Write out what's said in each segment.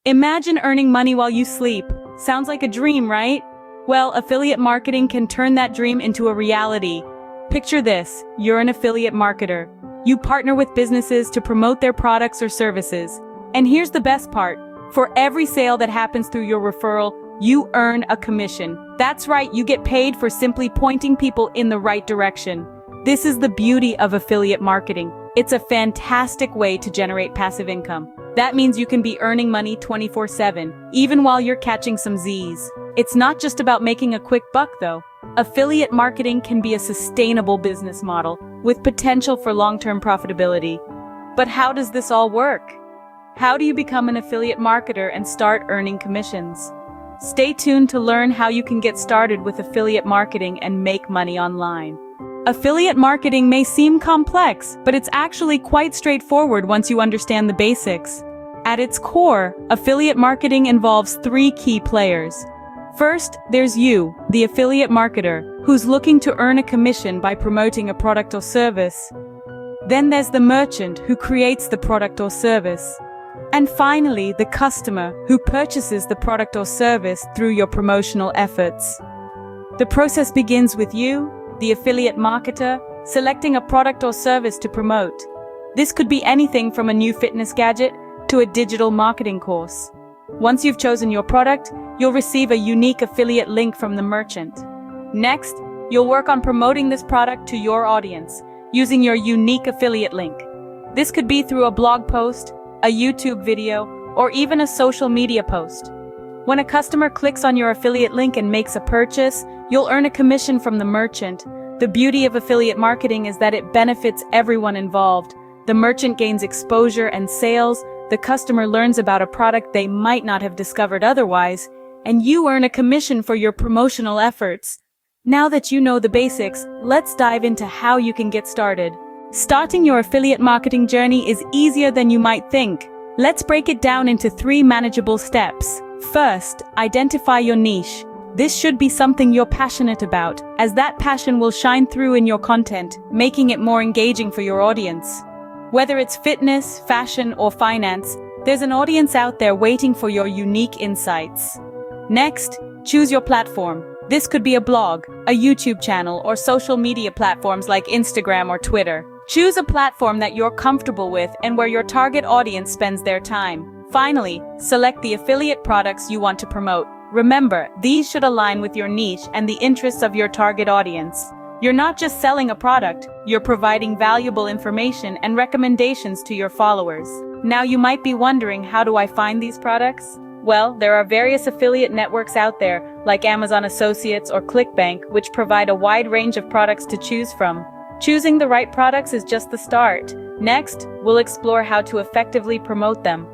Imagine earning money while you sleep. Sounds like a dream, right? Well, affiliate marketing can turn that dream into a reality. Picture this, you're an affiliate marketer. You partner with businesses to promote their products or services. And here's the best part. For every sale that happens through your referral, you earn a commission. That's right, you get paid for simply pointing people in the right direction. This is the beauty of affiliate marketing. It's a fantastic way to generate passive income. That means you can be earning money 24/7, even while you're catching some Z's. It's not just about making a quick buck though. Affiliate marketing can be a sustainable business model with potential for long-term profitability. But how does this all work? How do you become an affiliate marketer and start earning commissions? Stay tuned to learn how you can get started with affiliate marketing and make money online. Affiliate marketing may seem complex, but it's actually quite straightforward once you understand the basics. At its core, affiliate marketing involves three key players. First, there's you, the affiliate marketer, who's looking to earn a commission by promoting a product or service. Then there's the merchant who creates the product or service. And finally, the customer who purchases the product or service through your promotional efforts. The process begins with you, the affiliate marketer, selecting a product or service to promote. This could be anything from a new fitness gadget to a digital marketing course. Once you've chosen your product, you'll receive a unique affiliate link from the merchant. Next, you'll work on promoting this product to your audience, using your unique affiliate link. This could be through a blog post, a YouTube video, or even a social media post. When a customer clicks on your affiliate link and makes a purchase, you'll earn a commission from the merchant. The beauty of affiliate marketing is that it benefits everyone involved. The merchant gains exposure and sales, the customer learns about a product they might not have discovered otherwise, and you earn a commission for your promotional efforts. Now that you know the basics, let's dive into how you can get started. Starting your affiliate marketing journey is easier than you might think. Let's break it down into 3 manageable steps. First, identify your niche. This should be something you're passionate about, as that passion will shine through in your content, making it more engaging for your audience. Whether it's fitness, fashion, or finance, there's an audience out there waiting for your unique insights. Next, choose your platform. This could be a blog, a YouTube channel, or social media platforms like Instagram or Twitter. Choose a platform that you're comfortable with and where your target audience spends their time. Finally, select the affiliate products you want to promote. Remember, these should align with your niche and the interests of your target audience. You're not just selling a product, you're providing valuable information and recommendations to your followers. Now you might be wondering, how do I find these products? Well, there are various affiliate networks out there, like Amazon Associates or ClickBank, which provide a wide range of products to choose from. Choosing the right products is just the start. Next, we'll explore how to effectively promote them.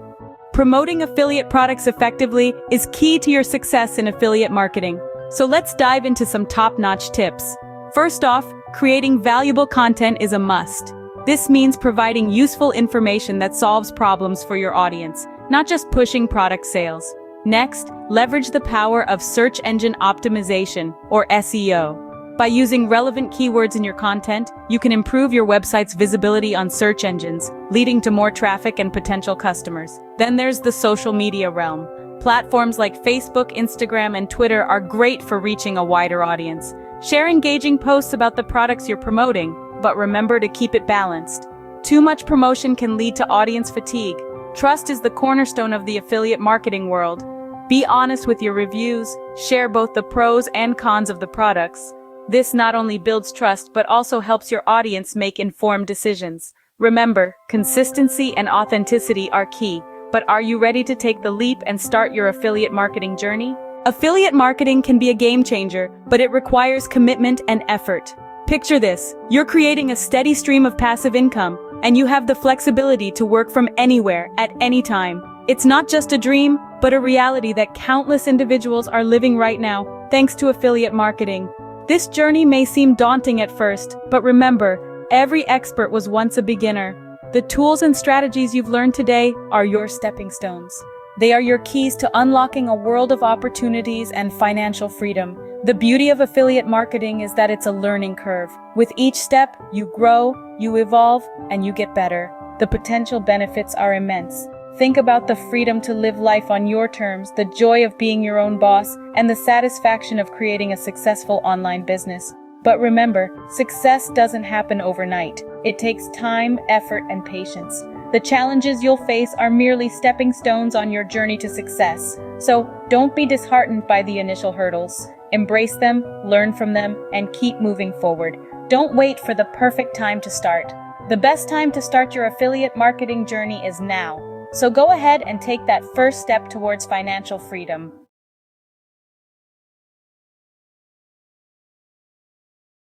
Promoting affiliate products effectively is key to your success in affiliate marketing. So let's dive into some top-notch tips. First off, creating valuable content is a must. This means providing useful information that solves problems for your audience, not just pushing product sales. Next, leverage the power of search engine optimization, or SEO. By using relevant keywords in your content, you can improve your website's visibility on search engines, leading to more traffic and potential customers. Then there's the social media realm. Platforms like Facebook, Instagram, and Twitter are great for reaching a wider audience. Share engaging posts about the products you're promoting, but remember to keep it balanced. Too much promotion can lead to audience fatigue. Trust is the cornerstone of the affiliate marketing world. Be honest with your reviews, share both the pros and cons of the products. This not only builds trust but also helps your audience make informed decisions. Remember, consistency and authenticity are key, but are you ready to take the leap and start your affiliate marketing journey? Affiliate marketing can be a game changer, but it requires commitment and effort. Picture this, you're creating a steady stream of passive income, and you have the flexibility to work from anywhere, at any time. It's not just a dream, but a reality that countless individuals are living right now, thanks to affiliate marketing. This journey may seem daunting at first, but remember, every expert was once a beginner. The tools and strategies you've learned today are your stepping stones. They are your keys to unlocking a world of opportunities and financial freedom. The beauty of affiliate marketing is that it's a learning curve. With each step, you grow, you evolve, and you get better. The potential benefits are immense. Think about the freedom to live life on your terms, the joy of being your own boss, and the satisfaction of creating a successful online business. But remember, success doesn't happen overnight. It takes time, effort, and patience. The challenges you'll face are merely stepping stones on your journey to success. So, don't be disheartened by the initial hurdles. Embrace them, learn from them, and keep moving forward. Don't wait for the perfect time to start. The best time to start your affiliate marketing journey is now. So go ahead and take that first step towards financial freedom.